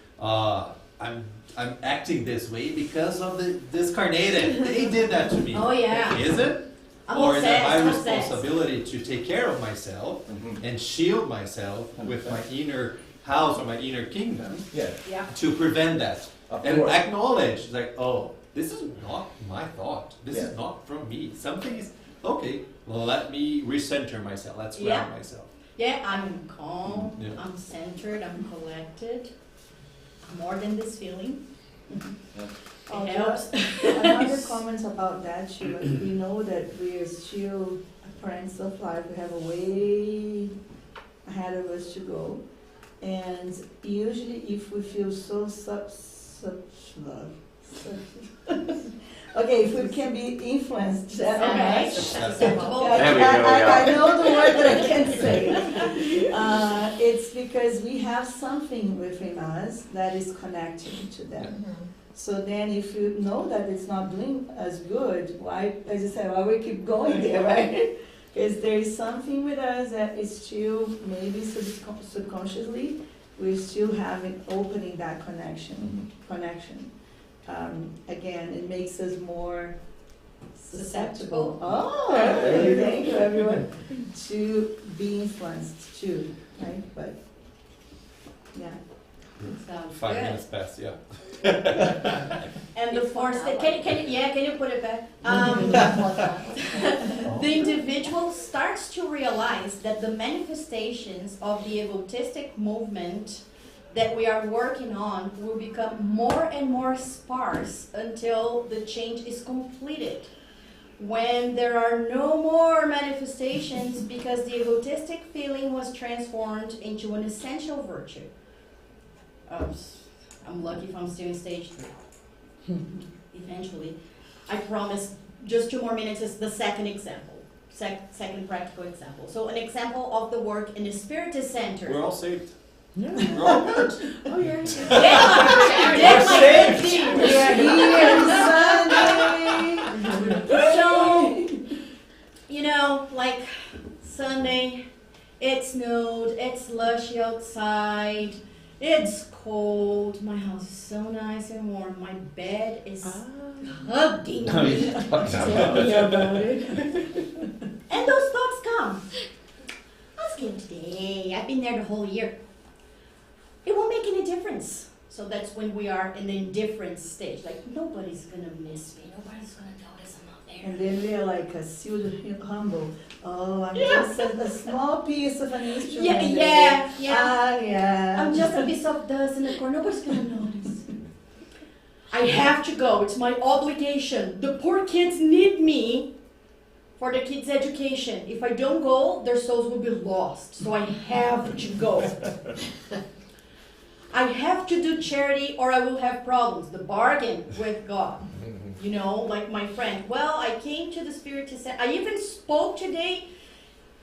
I'm acting this way because of the discarnated. They did that to me. Oh yeah. Is it? Or is it my responsibility to take care of myself and shield myself with my inner house or my inner kingdom to prevent that? And acknowledge, like, oh, this is not my thought. This is not from me. Something is, okay, well, let me recenter myself. Let's ground myself. Yeah, I'm calm, I'm centered, I'm collected. I'm more than this feeling. It helps. Another comment about that, Sheila, we know that we are still friends of life. We have a way ahead of us to go. And usually if we feel so such love, okay, if we can be influenced that much. I know the word that I can't say. It's because we have something within us that is connecting to them. So then if you know that it's not doing as good, why, as you said, why we keep going there, right? Because there is something with us that is still, maybe subconsciously, we're still opening that connection. Again, it makes us more susceptible. Oh, thank you, everyone. To be influenced too, right? But yeah. Sounds 5 good. minutes past, yeah. And the fourth, can you put it back? The individual starts to realize that the manifestations of the egotistic movement that we are working on will become more and more sparse until the change is completed. When there are no more manifestations because the egotistic feeling was transformed into an essential virtue. I'm lucky if I'm still in stage 3. Eventually. I promise just 2 more minutes is the second example. Second practical example. So an example of the work in the Spiritist Center. We're all saved. Yeah. We're all good. Oh, yeah. We are here Sunday. So, like Sunday, it snowed, it's slushy outside, it's cold, my house is so nice and warm, my bed is hugging me. Tell me about it. And those thoughts come. I was kidding today, I've been there the whole year. It won't make any difference. So that's when we are in the indifference stage. Like, nobody's gonna miss me, nobody's gonna notice I'm not there. And then we are like a pseudo humble. Oh, I'm just a small piece of an instrument. Yeah. I'm just a piece of dust in the corner. Nobody's gonna notice. I have to go. It's my obligation. The poor kids need me for the kids' education. If I don't go, their souls will be lost. So I have to go. I have to do charity or I will have problems. The bargain with God. You know, like my friend. Well, I came to the Spiritist Center. I even spoke today.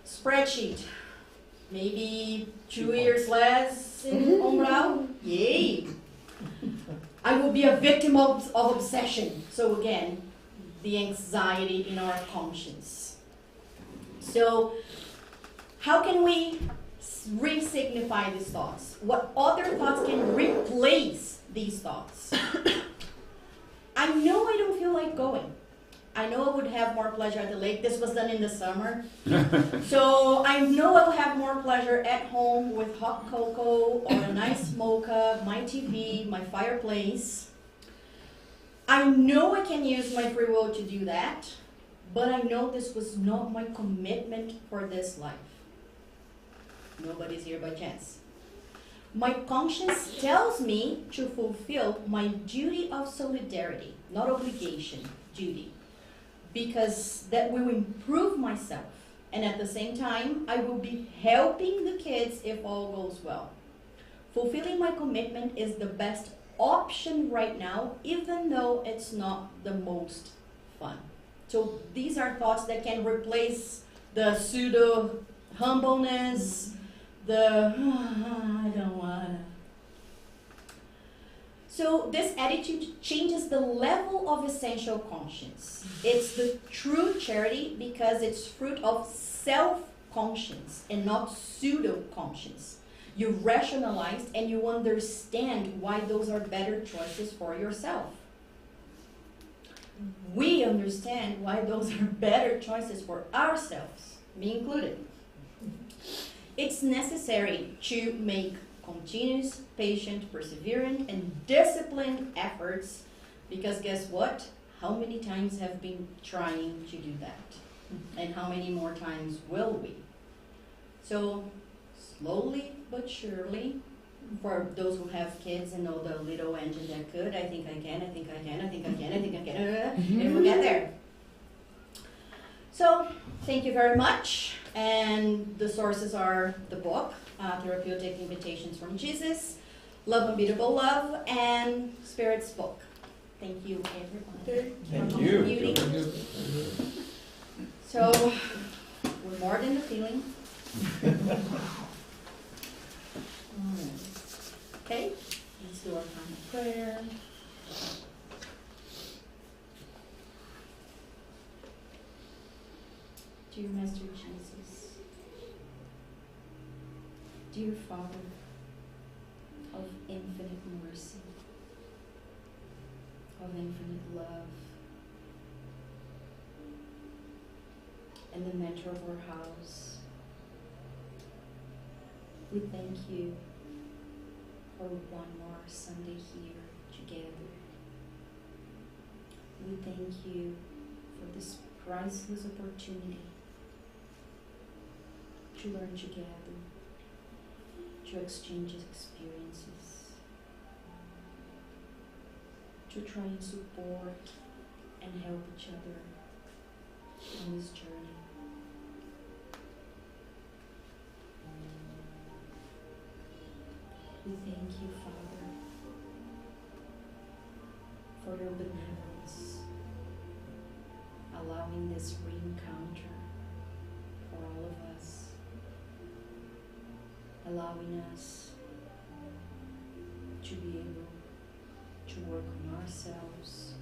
Spreadsheet. Maybe 2 years less in Umbral. Yay. I will be a victim of obsession. So again, the anxiety in our conscience. So how can we re-signify these thoughts? What other thoughts can replace these thoughts? I know I don't feel like going. I know I would have more pleasure at the lake. This was done in the summer. So I know I'll have more pleasure at home with hot cocoa or a nice mocha, my TV, my fireplace. I know I can use my free will to do that, but I know this was not my commitment for this life. Nobody's here by chance. My conscience tells me to fulfill my duty of solidarity, not obligation, duty, because that will improve myself. And at the same time, I will be helping the kids if all goes well. Fulfilling my commitment is the best option right now, even though it's not the most fun. So these are thoughts that can replace the pseudo humbleness, I don't wanna. So this attitude changes the level of essential conscience. It's the true charity because it's fruit of self-conscience and not pseudo-conscience. You rationalize and you understand why those are better choices for yourself. We understand why those are better choices for ourselves, me included. It's necessary to make continuous, patient, perseverant, and disciplined efforts because guess what? How many times have been trying to do that? And how many more times will we? So slowly but surely, for those who have kids and know the little engine that could, I think I can, I think I can, I think I can, I think I can, and we'll get there. So, thank you very much. And the sources are the book, Therapeutic Invitations from Jesus, Love Unbeatable Love, and Spirit's book. Thank you, everyone. Thank you. So, we're more than the feeling. Okay, let's do our final prayer. Dear Master Jesus, dear Father of infinite mercy, of infinite love, and the mentor of our house, we thank you for one more Sunday here together. We thank you for this priceless opportunity to learn together, to exchange experiences, to try and support and help each other on this journey. We thank you, Father, for your benevolence, allowing this re-encounter for all of us, allowing us to be able to work on ourselves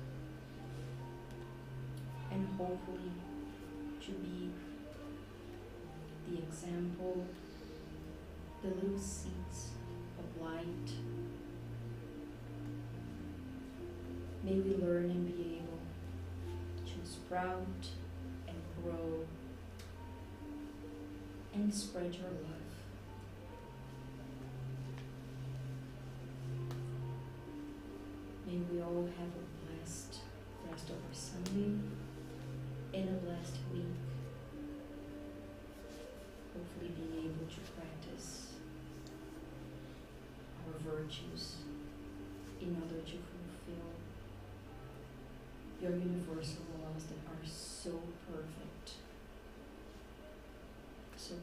and hopefully to be the example, the little seeds of light. May we learn and be able to sprout and grow and spread your love. May we all have a blessed rest of our Sunday and a blessed week. Hopefully being able to practice our virtues in order to fulfill your universal laws that are so perfect. So